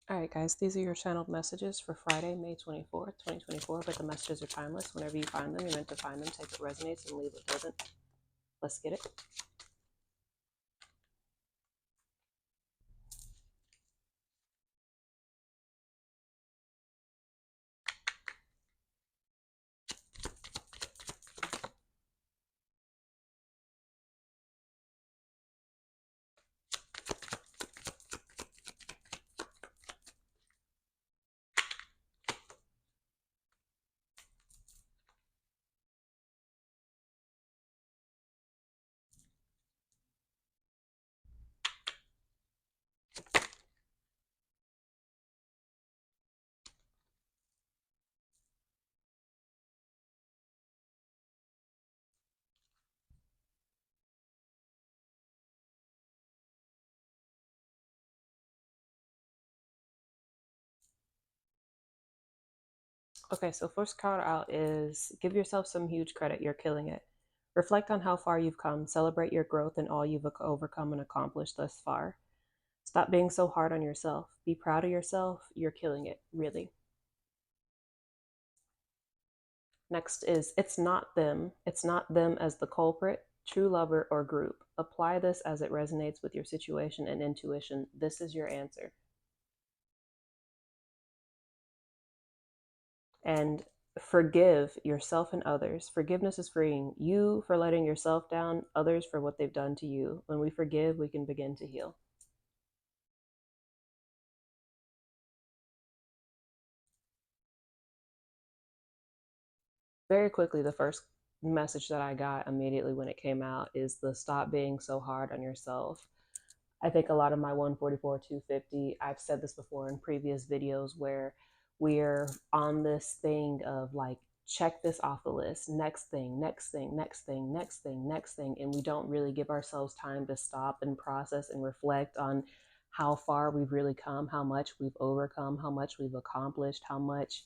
All right, guys, these are your channeled messages for Friday, May 24th, 2024, but the messages are timeless. Whenever you find them, you're meant to find them. Take what resonates and leave what doesn't. Let's get it. Okay, so first card out is give yourself some huge credit. You're killing it. Reflect on how far you've come. Celebrate your growth and all you've overcome and accomplished thus far. Stop being so hard on yourself. Be proud of yourself. You're killing it, really. Next is it's not them. It's not them as the culprit, true lover, or group. Apply this as it resonates with your situation and intuition. This is your answer. And forgive yourself and others. Forgiveness is freeing. You for letting yourself down, others for what they've done to you. When we forgive, we can begin to heal. Very quickly, the first message that I got immediately when it came out is the stop being so hard on yourself. I think a lot of my 144, 250, I've said this before in previous videos where we're on this thing of like, check this off the list, next thing, next thing, next thing, next thing, next thing. And we don't really give ourselves time to stop and process and reflect on how far we've really come, how much we've overcome, how much we've accomplished, how much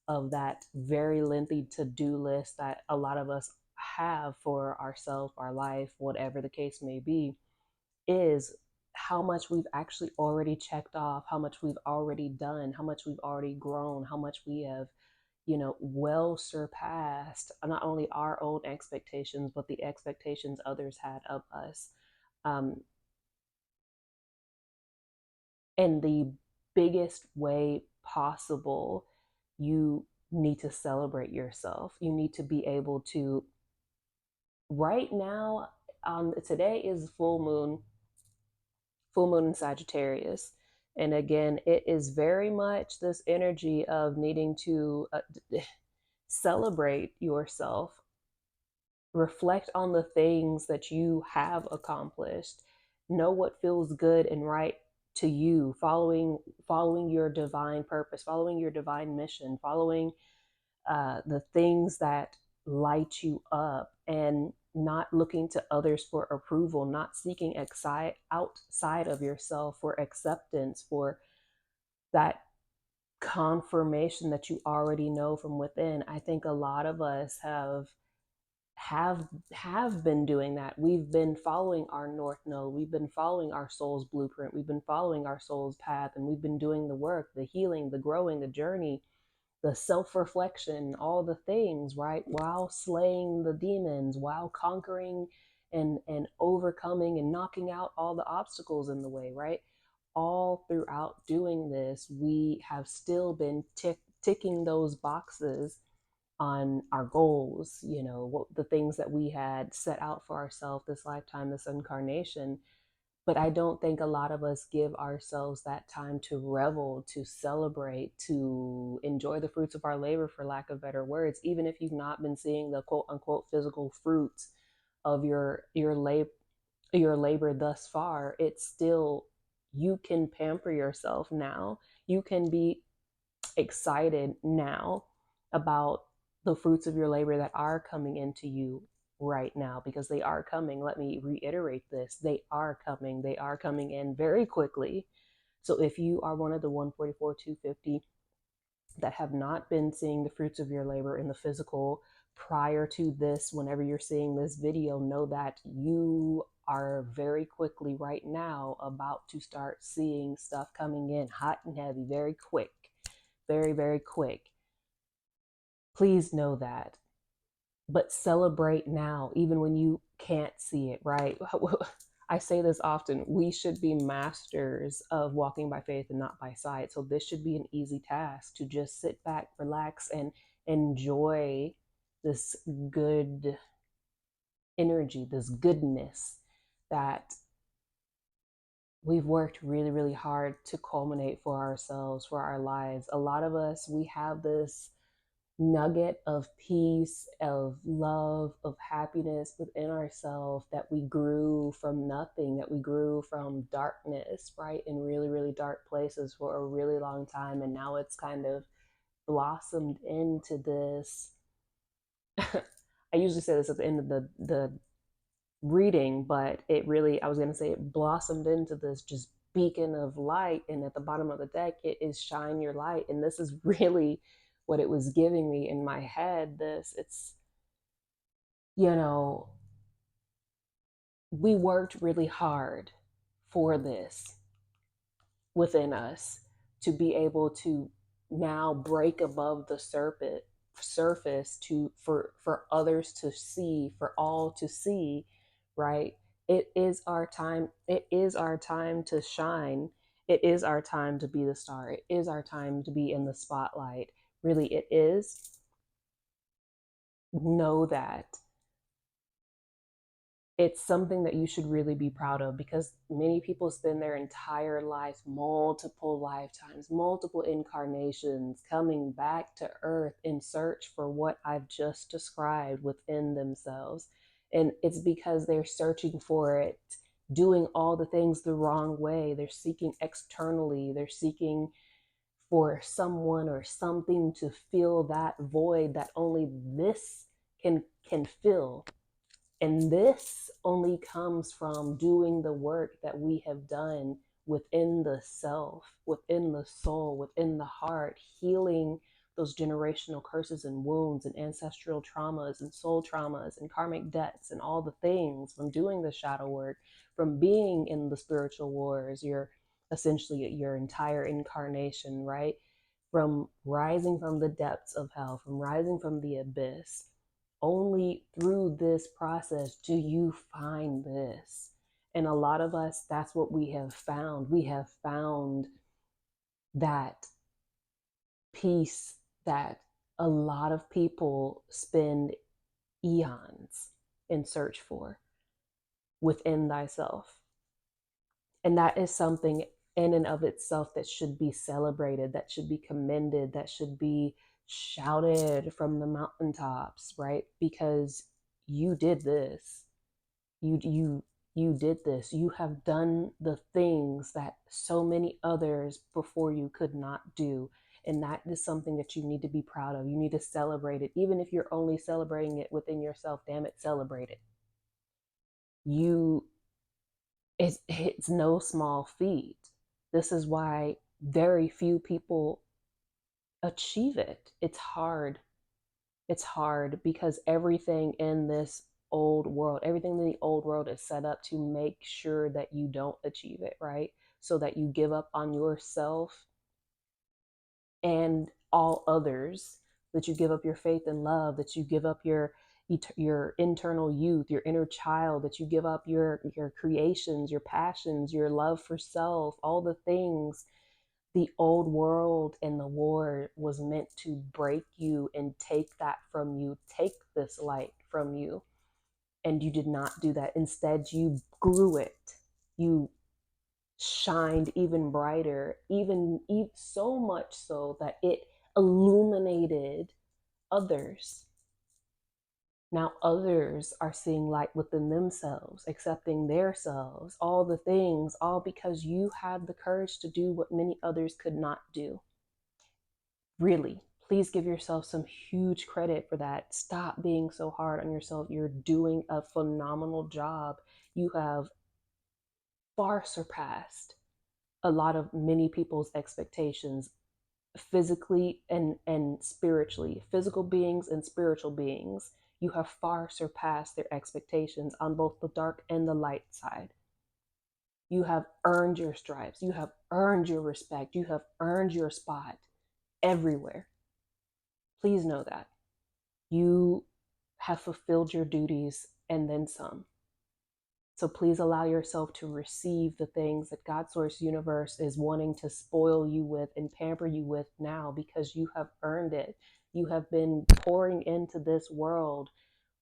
of that very lengthy to-do list that a lot of us have for ourselves, our life, whatever the case may be, is how much we've actually already checked off, how much we've already done, how much we've already grown, how much we have, well surpassed not only our own expectations, but the expectations others had of us. Um, in the biggest way possible, you need to celebrate yourself. You need to be able to, right now, today is full moon in Sagittarius. And again, it is very much this energy of needing to celebrate yourself, reflect on the things that you have accomplished, know what feels good and right to you, following your divine purpose, following your divine mission, following the things that light you up, and not looking to others for approval, not seeking outside of yourself for acceptance, for that confirmation that you already know from within. I think a lot of us have been doing that. We've been following our north node, we've been following our soul's blueprint, we've been following our soul's path, and we've been doing the work, the healing, the growing, the journey, the self-reflection, all the things, right? While slaying the demons, while conquering and overcoming and knocking out all the obstacles in the way, right? All throughout doing this, we have still been ticking those boxes on our goals, what the things that we had set out for ourselves this lifetime, this incarnation. But I don't think a lot of us give ourselves that time to revel, to celebrate, to enjoy the fruits of our labor, for lack of better words. Even if you've not been seeing the quote unquote physical fruits of your labor thus far, it's still, you can pamper yourself now. You can be excited now about the fruits of your labor that are coming into you right now, because they are coming. Let me reiterate this: they are coming. They are coming in very quickly. So if you are one of the 144, 250 that have not been seeing the fruits of your labor in the physical prior to this, whenever you're seeing this video, know that you are very quickly right now about to start seeing stuff coming in hot and heavy, very quick, very, very quick. Please know that. But celebrate now, even when you can't see it, right? I say this often, we should be masters of walking by faith and not by sight. So this should be an easy task to just sit back, relax, and enjoy this good energy, this goodness that we've worked really, really hard to culminate for ourselves, for our lives. A lot of us, we have this nugget of peace, of love, of happiness within ourselves that we grew from nothing, that we grew from darkness, right? In really, really dark places for a really long time. And now it's kind of blossomed into this. I usually say this at the end of the reading, but it really, I was going to say, it blossomed into this just beacon of light. And at the bottom of the deck, it is shine your light. And this is really what it was giving me in my head. It's, you know, we worked really hard for this within us to be able to now break above the surface to for others to see, for all to see, right? It is our time. It is our time to shine. It is our time to be the star. It is our time to be in the spotlight. Really, it is. Know that it's something that you should really be proud of, because many people spend their entire life, multiple lifetimes, multiple incarnations, coming back to earth in search for what I've just described within themselves. And it's because they're searching for it, doing all the things the wrong way. They're seeking externally, they're seeking for someone or something to fill that void that only this can fill. And this only comes from doing the work that we have done within the self, within the soul, within the heart, healing those generational curses and wounds and ancestral traumas and soul traumas and karmic debts and all the things, from doing the shadow work, from being in the spiritual wars, your essentially your entire incarnation, right? From rising from the depths of hell, from rising from the abyss. Only through this process do you find this. And a lot of us, that's what we have found. We have found that peace that a lot of people spend eons in search for within thyself. And that is something in and of itself that should be celebrated, that should be commended, that should be shouted from the mountaintops, right? Because you did this. You did this. You have done the things that so many others before you could not do. And that is something that you need to be proud of. You need to celebrate it. Even if you're only celebrating it within yourself, damn it, celebrate it. You it's no small feat. This is why very few people achieve it. It's hard. It's hard because everything in this old world, everything in the old world is set up to make sure that you don't achieve it, right? So that you give up on yourself and all others, that you give up your faith and love, that you give up your internal youth, your inner child, that you give up your creations, your passions, your love for self, all the things. The old world and the war was meant to break you and take that from you, take this light from you. And you did not do that. Instead, you grew it. You shined even brighter, even so much so that it illuminated others. Now others are seeing light within themselves, accepting their selves, all the things, all because you had the courage to do what many others could not do. Really, please give yourself some huge credit for that. Stop being so hard on yourself. You're doing a phenomenal job. You have far surpassed a lot of many people's expectations, physically and spiritually, physical beings and spiritual beings. You have far surpassed their expectations on both the dark and the light side. You have earned your stripes. You have earned your respect. You have earned your spot everywhere. Please know that. You have fulfilled your duties and then some. So please allow yourself to receive the things that God Source Universe is wanting to spoil you with and pamper you with now, because you have earned it. You have been pouring into this world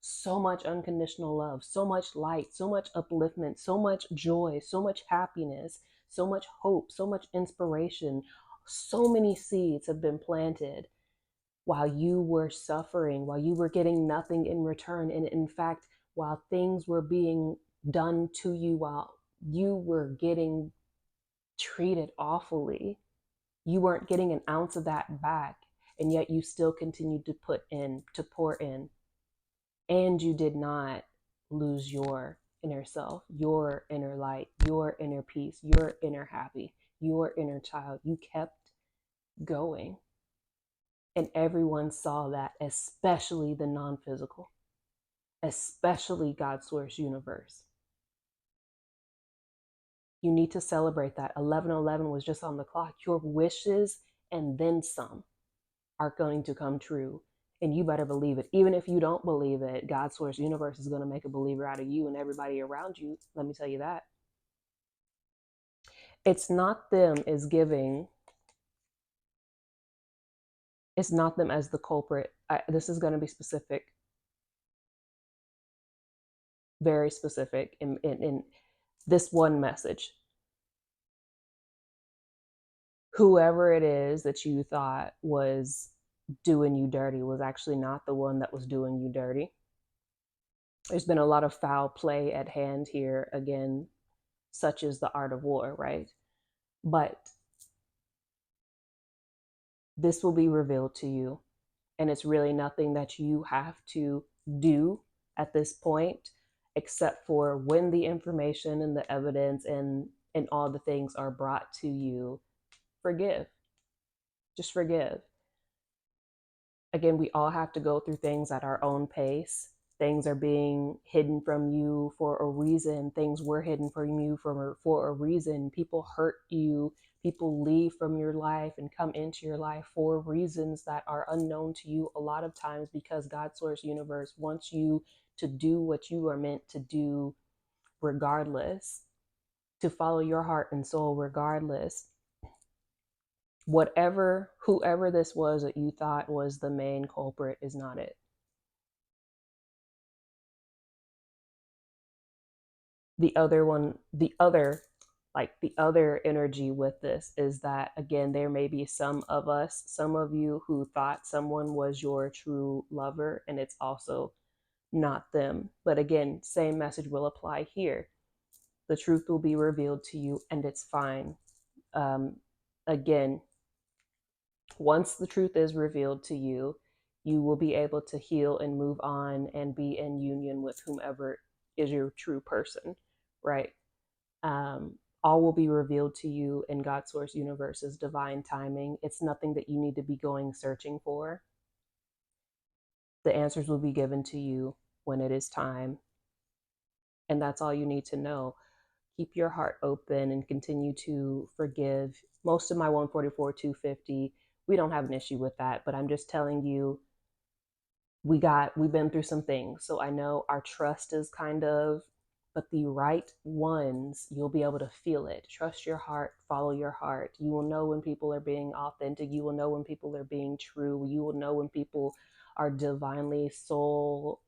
so much unconditional love, so much light, so much upliftment, so much joy, so much happiness, so much hope, so much inspiration. So many seeds have been planted while you were suffering, while you were getting nothing in return. And in fact, while things were being done to you, while you were getting treated awfully, you weren't getting an ounce of that back. And yet you still continued to put in, to pour in. And you did not lose your inner self, your inner light, your inner peace, your inner happy, your inner child. You kept going. And everyone saw that, especially the non-physical, especially God Source Universe. You need to celebrate that. 1111 was just on the clock. Your wishes and then some are going to come true. And you better believe it. Even if you don't believe it, God Source Universe is going to make a believer out of you and everybody around you. Let me tell you that. It's not them as giving. It's not them as the culprit. This is going to be specific, very specific in this one message. Whoever it is that you thought was doing you dirty was actually not the one that was doing you dirty. There's been a lot of foul play at hand here, again, such as the art of war, right? But this will be revealed to you, and it's really nothing that you have to do at this point, except for when the information and the evidence and all the things are brought to you, forgive. Just forgive. Again, we all have to go through things at our own pace. Things are being hidden from you for a reason. Things were hidden from you for a reason. People hurt you. People leave from your life and come into your life for reasons that are unknown to you a lot of times, because God Source Universe wants you to do what you are meant to do regardless, to follow your heart and soul regardless. Whoever this was that you thought was the main culprit is not it. The other energy with this is that, again, there may be some of you who thought someone was your true lover, and it's also not them. But again, same message will apply here. The truth will be revealed to you, and it's fine. Again, once the truth is revealed to you, you will be able to heal and move on and be in union with whomever is your true person, right? All will be revealed to you in God's Source Universe's divine timing. It's nothing that you need to be going searching for. The answers will be given to you when it is time. And that's all you need to know. Keep your heart open and continue to forgive. Most of my 144, 250, we don't have an issue with that, but I'm just telling you, we've been through some things. So I know our trust is but the right ones, you'll be able to feel it. Trust your heart, follow your heart. You will know when people are being authentic. You will know when people are being true. You will know when people are divinely soul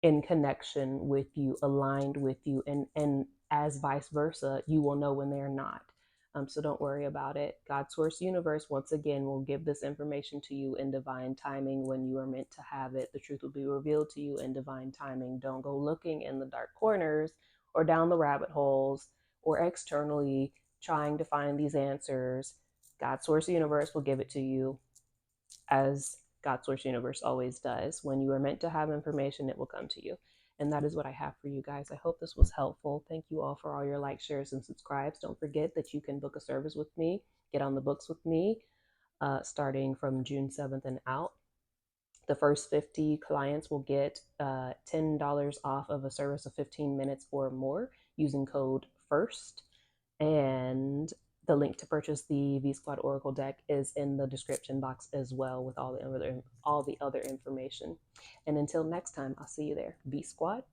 in connection with you, aligned with you, and as vice versa, you will know when they're not. So don't worry about it. God Source Universe, once again, will give this information to you in divine timing when you are meant to have it. The truth will be revealed to you in divine timing. Don't go looking in the dark corners or down the rabbit holes or externally trying to find these answers. God Source Universe will give it to you, as God Source Universe always does. When you are meant to have information, it will come to you. And that is what I have for you guys. I hope this was helpful. Thank you all for all your likes, shares, and subscribes. Don't forget that you can book a service with me, get on the books with me, starting from June 7th and out. The first 50 clients will get $10 off of a service of 15 minutes or more using code FIRST. And the link to purchase the V Squad Oracle deck is in the description box as well, with all the other information. And until next time, I'll see you there. V Squad